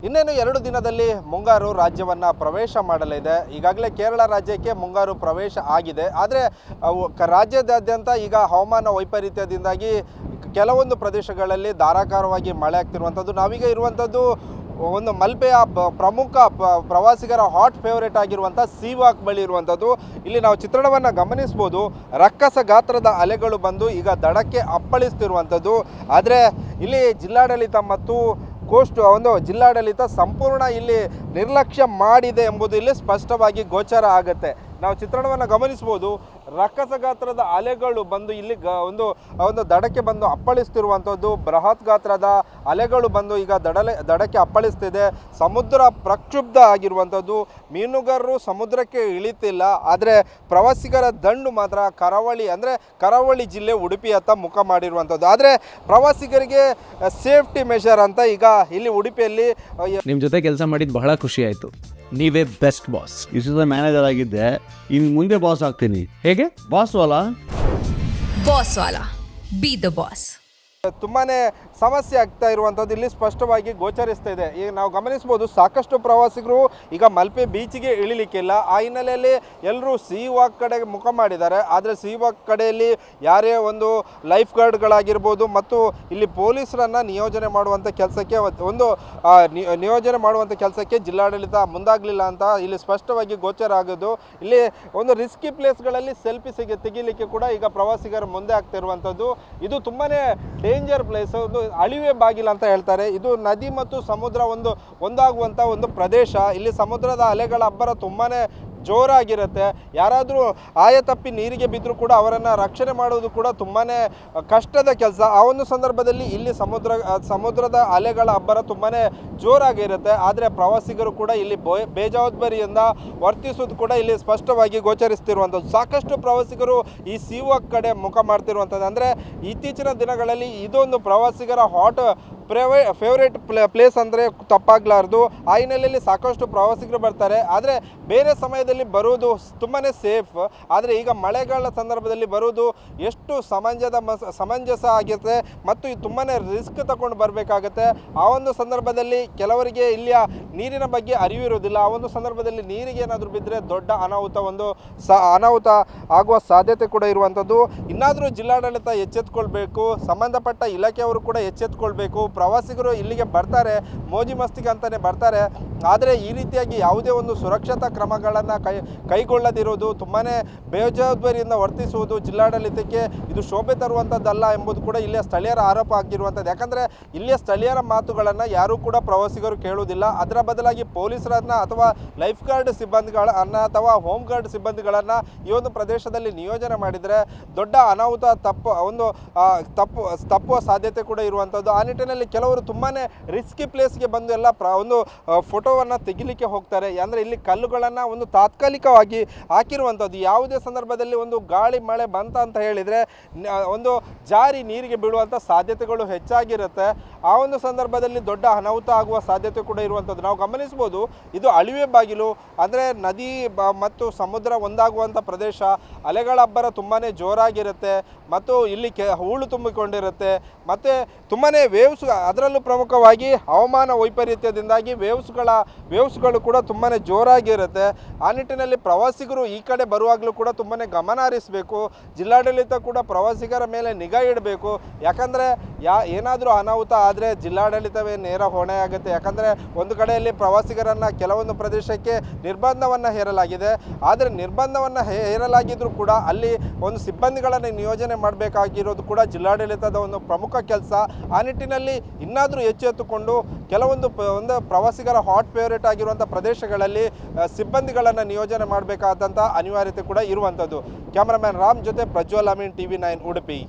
ಇನ್ನೇನು 2 ದಿನದಲ್ಲಿ ಮುಂಗಾರು ರಾಜ್ಯವನ್ನು ಪ್ರವೇಶ ಮಾಡಲಿದೆ. ಈಗಾಗಲೇ ಕೇರಳ ರಾಜ್ಯಕ್ಕೆ ಮುಂಗಾರು ಪ್ರವೇಶ ಆಗಿದೆ. ಆದರೆ ರಾಜ್ಯದಾದ್ಯಂತ ಈಗ ಹವಾಮಾನ ವೈಪರೀತ್ಯದಿಂದಾಗಿ ಕೆಲವೊಂದು ಪ್ರದೇಶಗಳಲ್ಲಿ ಧಾರಾಕಾರವಾಗಿ ಮಳೆ ಆಗ್ತಿರುವಂಥದ್ದು. ನಾವೀಗ ಇರುವಂಥದ್ದು ಒಂದು ಮಲ್ಪೆಯ ಪ್ರಮುಖ ಪ್ರವಾಸಿಗರ ಹಾಟ್ ಫೇವರೇಟ್ ಆಗಿರುವಂಥ ಸೀ ವಾಕ್ ಬಳಿ ಇರುವಂಥದ್ದು. ಇಲ್ಲಿ ನಾವು ಚಿತ್ರಣವನ್ನು ಗಮನಿಸ್ಬೋದು. ರಕ್ಕಸ ಗಾತ್ರದ ಅಲೆಗಳು ಬಂದು ಈಗ ದಡಕ್ಕೆ ಅಪ್ಪಳಿಸ್ತಿರುವಂಥದ್ದು. ಆದರೆ ಇಲ್ಲಿ ಜಿಲ್ಲಾಡಳಿತ ಮತ್ತು ಜಿಲ್ಲಾಡಳಿತ ಸಂಪೂರ್ಣ ಇಲ್ಲಿ ನಿರ್ಲಕ್ಷ್ಯ ಮಾಡಿದೆ ಎಂಬುದು ಇಲ್ಲಿ ಸ್ಪಷ್ಟವಾಗಿ ಗೋಚರ ಆಗುತ್ತೆ. ನಾವು ಚಿತ್ರಣವನ್ನು ಗಮನಿಸ್ಬೋದು. ರಕ್ಕಸ ಗಾತ್ರದ ಅಲೆಗಳು ಬಂದು ಇಲ್ಲಿ ಒಂದು ದಡಕ್ಕೆ ಬಂದು ಅಪ್ಪಳಿಸ್ತಿರುವಂಥದ್ದು. ಬೃಹತ್ ಗಾತ್ರದ ಅಲೆಗಳು ಬಂದು ಈಗ ದಡಕ್ಕೆ ಅಪ್ಪಳಿಸ್ತಿದೆ. ಸಮುದ್ರ ಪ್ರಕ್ಷುಬ್ಧ ಆಗಿರುವಂಥದ್ದು. ಮೀನುಗಾರರು ಸಮುದ್ರಕ್ಕೆ ಇಳಿತಿಲ್ಲ. ಆದರೆ ಪ್ರವಾಸಿಗರ ದಂಡು ಮಾತ್ರ ಕರಾವಳಿ ಜಿಲ್ಲೆ ಉಡುಪಿಯತ್ತ ಮುಖ ಮಾಡಿರುವಂಥದ್ದು. ಆದರೆ ಪ್ರವಾಸಿಗರಿಗೆ ಸೇಫ್ಟಿ ಮೆಷರ್ ಅಂತ ಈಗ ಇಲ್ಲಿ ಉಡುಪಿಯಲ್ಲಿ ನಿಮ್ಮ ಜೊತೆ ಕೆಲಸ ಮಾಡಿದ್ದು ಬಹಳ ಖುಷಿ ಆಯಿತು. ನೀವೇ ಬೆಸ್ಟ್ ಬಾಸ್. ಇಷ್ಟು ಮ್ಯಾನೇಜರ್ ಆಗಿದ್ದೆ, ಇನ್ನು ಮುಂದೆ ಬಾಸ್ ಆಗ್ತೀನಿ. ಹೇಗೆ? Boss Vala B the boss. ತುಂಬಾ ಸಮಸ್ಯೆ ಆಗ್ತಾ ಇರುವಂಥದ್ದು ಇಲ್ಲಿ ಸ್ಪಷ್ಟವಾಗಿ ಗೋಚರಿಸ್ತಾ ಇದೆ. ಈಗ ನಾವು ಗಮನಿಸ್ಬೋದು, ಸಾಕಷ್ಟು ಪ್ರವಾಸಿಗರು ಈಗ ಮಲ್ಪೆ ಬೀಚಿಗೆ ಇಳಿಲಿಕ್ಕಿಲ್ಲ. ಆ ಹಿನ್ನೆಲೆಯಲ್ಲಿ ಎಲ್ಲರೂ ಸೀ ವಾಕ್ ಕಡೆ ಮುಖ ಮಾಡಿದ್ದಾರೆ. ಆದರೆ ಸೀ ವಾಕ್ ಕಡೆಯಲ್ಲಿ ಯಾರೇ ಒಂದು ಲೈಫ್ ಗಾರ್ಡ್ಗಳಾಗಿರ್ಬೋದು ಮತ್ತು ಇಲ್ಲಿ ಪೊಲೀಸರನ್ನು ನಿಯೋಜನೆ ಮಾಡುವಂಥ ಕೆಲಸಕ್ಕೆ ಜಿಲ್ಲಾಡಳಿತ ಮುಂದಾಗಲಿಲ್ಲ ಅಂತ ಇಲ್ಲಿ ಸ್ಪಷ್ಟವಾಗಿ ಗೋಚರ ಆಗೋದು. ಇಲ್ಲಿ ಒಂದು ರಿಸ್ಕಿ ಪ್ಲೇಸ್ಗಳಲ್ಲಿ ಸೆಲ್ಫಿ ತೆಗಿಲಿಕ್ಕೆ ಕೂಡ ಈಗ ಪ್ರವಾಸಿಗರು ಮುಂದೆ ಆಗ್ತಿರುವಂಥದ್ದು. ಇದು ತುಂಬಾ ಡೇಂಜರ್ ಪ್ಲೇಸ್, ಒಂದು ಅಳಿವೆ ಬಾಗಿಲು ಅಂತ ಹೇಳ್ತಾರೆ. ಇದು ನದಿ ಮತ್ತು ಸಮುದ್ರ ಒಂದಾಗುವಂಥ ಒಂದು ಪ್ರದೇಶ. ಇಲ್ಲಿ ಸಮುದ್ರದ ಅಲೆಗಳ ಅಬ್ಬರ ತುಂಬಾ ಜೋರಾಗಿರುತ್ತೆ. ಯಾರಾದರೂ ಆಯತಪ್ಪಿ ನೀರಿಗೆ ಬಿದ್ದರೂ ಕೂಡ ಅವರನ್ನು ರಕ್ಷಣೆ ಮಾಡೋದು ಕೂಡ ತುಂಬಾ ಕಷ್ಟದ ಕೆಲಸ. ಆ ಒಂದು ಸಂದರ್ಭದಲ್ಲಿ ಇಲ್ಲಿ ಸಮುದ್ರದ ಅಲೆಗಳ ಅಬ್ಬರ ತುಂಬಾ ಜೋರಾಗಿರುತ್ತೆ. ಆದರೆ ಪ್ರವಾಸಿಗರು ಕೂಡ ಇಲ್ಲಿ ಬೇಜವಾಬ್ದಾರಿಯಿಂದ ವರ್ತಿಸೋದು ಕೂಡ ಇಲ್ಲಿ ಸ್ಪಷ್ಟವಾಗಿ ಗೋಚರಿಸ್ತಿರುವಂಥದ್ದು. ಸಾಕಷ್ಟು ಪ್ರವಾಸಿಗರು ಈ ಸೀ ವಾಕ್ ಕಡೆ ಮುಖ ಮಾಡ್ತಿರುವಂಥದ್ದು. ಅಂದರೆ ಇತ್ತೀಚಿನ ದಿನಗಳಲ್ಲಿ ಇದೊಂದು ಪ್ರವಾಸಿಗರ ಹಾಟ್ ಫೇವ್ರೇಟ್ ಪ್ಲೇಸ್ ಅಂದರೆ ತಪ್ಪಾಗಲಾರ್ದು. ಆ ಹಿನ್ನೆಲೆಯಲ್ಲಿ ಸಾಕಷ್ಟು ಪ್ರವಾಸಿಗರು ಬರ್ತಾರೆ. ಆದರೆ ಬೇರೆ ಸಮಯದಲ್ಲಿ ಬರುವುದು ತುಂಬಾ ಸೇಫ್. ಆದರೆ ಈಗ ಮಳೆಗಾಲ ಸಂದರ್ಭದಲ್ಲಿ ಬರುವುದು ಎಷ್ಟು ಸಮಂಜಸ ಆಗಿರುತ್ತೆ ಮತ್ತು ಇದು ತುಂಬಾ ರಿಸ್ಕ್ ತಗೊಂಡು ಬರಬೇಕಾಗತ್ತೆ. ಆ ಒಂದು ಸಂದರ್ಭದಲ್ಲಿ ಕೆಲವರಿಗೆ ಇಲ್ಲಿಯ ನೀರಿನ ಬಗ್ಗೆ ಅರಿವಿರುವುದಿಲ್ಲ. ಆ ಒಂದು ಸಂದರ್ಭದಲ್ಲಿ ನೀರಿಗೆ ಏನಾದರೂ ಬಿದ್ದರೆ ದೊಡ್ಡ ಅನಾಹುತ ಆಗುವ ಸಾಧ್ಯತೆ ಕೂಡ ಇರುವಂಥದ್ದು. ಇನ್ನಾದರೂ ಜಿಲ್ಲಾಡಳಿತ ಎಚ್ಚೆತ್ತುಕೊಳ್ಬೇಕು, ಸಂಬಂಧಪಟ್ಟ ಇಲಾಖೆಯವರು ಕೂಡ ಎಚ್ಚೆತ್ತುಕೊಳ್ಬೇಕು. ಪ್ರವಾಸಿಗರು ಇಲ್ಲಿಗೆ ಬರ್ತಾರೆ, ಮೋಜಿ ಮಸ್ತಿಗೆ ಅಂತಲೇ ಬರ್ತಾರೆ. ಆದರೆ ಈ ರೀತಿಯಾಗಿ ಯಾವುದೇ ಒಂದು ಸುರಕ್ಷತಾ ಕ್ರಮಗಳನ್ನು ಕೈಗೊಳ್ಳದಿರುವುದು, ತುಂಬಾ ಬೇಜವಾಬ್ದಾರಿಯಿಂದ ವರ್ತಿಸುವುದು ಜಿಲ್ಲಾಡಳಿತಕ್ಕೆ ಇದು ಶೋಭೆ ತರುವಂಥದ್ದಲ್ಲ ಎಂಬುದು ಕೂಡ ಇಲ್ಲಿಯ ಸ್ಥಳೀಯರ ಆರೋಪ ಆಗಿರುವಂಥದ್ದು. ಯಾಕಂದರೆ ಇಲ್ಲಿಯ ಸ್ಥಳೀಯರ ಮಾತುಗಳನ್ನು ಯಾರೂ ಕೂಡ ಪ್ರವಾಸಿಗರು ಕೇಳುವುದಿಲ್ಲ. ಅದರ ಬದಲಾಗಿ ಪೊಲೀಸರನ್ನು ಅಥವಾ ಲೈಫ್ ಗಾರ್ಡ್ ಸಿಬ್ಬಂದಿಗಳನ್ನು ಅಥವಾ ಹೋಮ್ ಗಾರ್ಡ್ ಸಿಬ್ಬಂದಿಗಳನ್ನು ಈ ಒಂದು ಪ್ರದೇಶದಲ್ಲಿ ನಿಯೋಜನೆ ಮಾಡಿದರೆ ದೊಡ್ಡ ಅನಾಹುತ ತಪ್ಪುವ ಸಾಧ್ಯತೆ ಕೂಡ ಇರುವಂಥದ್ದು. ಆ ನಿಟ್ಟಿನಲ್ಲಿ ಕೆಲವರು ತುಂಬಾ ರಿಸ್ಕಿ ಪ್ಲೇಸ್ಗೆ ಬಂದು ಎಲ್ಲ ಒಂದು ಫೋಟೋವನ್ನು ತೆಗಿಲಿಕ್ಕೆ ಹೋಗ್ತಾರೆ. ಅಂದರೆ ಇಲ್ಲಿ ಕಲ್ಲುಗಳನ್ನು ಒಂದು ತಾತ್ಕಾಲಿಕವಾಗಿ ಹಾಕಿರುವಂಥದ್ದು. ಯಾವುದೇ ಸಂದರ್ಭದಲ್ಲಿ ಒಂದು ಗಾಳಿ ಮಳೆ ಬಂತ ಅಂತ ಹೇಳಿದರೆ ಒಂದು ಜಾರಿ ನೀರಿಗೆ ಬೀಳುವಂಥ ಸಾಧ್ಯತೆಗಳು ಹೆಚ್ಚಾಗಿರುತ್ತೆ. ಆ ಒಂದು ಸಂದರ್ಭದಲ್ಲಿ ದೊಡ್ಡ ಅನಾಹುತ ಆಗುವ ಸಾಧ್ಯತೆ ಕೂಡ ಇರುವಂಥದ್ದು ನಾವು ಗಮನಿಸ್ಬೋದು. ಇದು ಅಳಿವೆ ಬಾಗಿಲು, ಅಂದರೆ ನದಿ ಮತ್ತು ಸಮುದ್ರ ಒಂದಾಗುವಂಥ ಪ್ರದೇಶ. ಅಲೆಗಳ ಅಬ್ಬರ ತುಂಬಾ ಜೋರಾಗಿರುತ್ತೆ ಮತ್ತು ಇಲ್ಲಿ ಹೂಳು ತುಂಬಿಕೊಂಡಿರುತ್ತೆ ಮತ್ತು ತುಂಬಾ ವೇವ್ಸ್, ಅದರಲ್ಲೂ ಪ್ರಮುಖವಾಗಿ ಹವಾಮಾನ ವೈಪರೀತ್ಯದಿಂದಾಗಿ ವೇವ್ಸ್ಗಳು ಕೂಡ ತುಂಬಾ ಜೋರಾಗಿರುತ್ತೆ. ಆ ನಿಟ್ಟಿನಲ್ಲಿ ಪ್ರವಾಸಿಗರು ಈ ಕಡೆ ಬರುವಾಗಲೂ ಕೂಡ ತುಂಬಾ ಗಮನ ಹರಿಸಬೇಕು. ಜಿಲ್ಲಾಡಳಿತ ಕೂಡ ಪ್ರವಾಸಿಗರ ಮೇಲೆ ನಿಗಾ ಇಡಬೇಕು. ಯಾಕಂದರೆ ಏನಾದರೂ ಅನಾಹುತ ಆದರೆ ಜಿಲ್ಲಾಡಳಿತವೇ ನೇರ ಹೊಣೆಯಾಗುತ್ತೆ. ಯಾಕಂದರೆ ಒಂದು ಕಡೆಯಲ್ಲಿ ಪ್ರವಾಸಿಗರನ್ನು ಕೆಲವೊಂದು ಪ್ರದೇಶಕ್ಕೆ ನಿರ್ಬಂಧವನ್ನು ಹೇರಲಾಗಿದೆ. ಆದರೆ ನಿರ್ಬಂಧವನ್ನು ಹೇರಲಾಗಿದ್ದರೂ ಕೂಡ ಅಲ್ಲಿ ಒಂದು ಸಿಬ್ಬಂದಿಗಳನ್ನು ನಿಯೋಜನೆ ಮಾಡಬೇಕಾಗಿರೋದು ಕೂಡ ಜಿಲ್ಲಾಡಳಿತದ ಒಂದು ಪ್ರಮುಖ ಕೆಲಸ. ಆ ನಿಟ್ಟಿನಲ್ಲಿ ಇನ್ನಾದರೂ ಎಚ್ಚೆತ್ತುಕೊಂಡು ಕೆಲವೊಂದು ಪ್ರವಾಸಿಗರ ಹಾಟ್ ಫೇವರೇಟ್ ಆಗಿರುವಂಥ ಪ್ರದೇಶಗಳಲ್ಲಿ ಸಿಬ್ಬಂದಿಗಳನ್ನು ನಿಯೋಜನೆ ಮಾಡಬೇಕಾದಂಥ ಅನಿವಾರ್ಯತೆ ಕೂಡ ಇರುವಂಥದ್ದು. ಕ್ಯಾಮರಾಮ್ಯಾನ್ ರಾಮ್ ಜೊತೆ ಪ್ರಜ್ವಲ್ ಅಮೀನ್, TV9 ಉಡುಪಿ.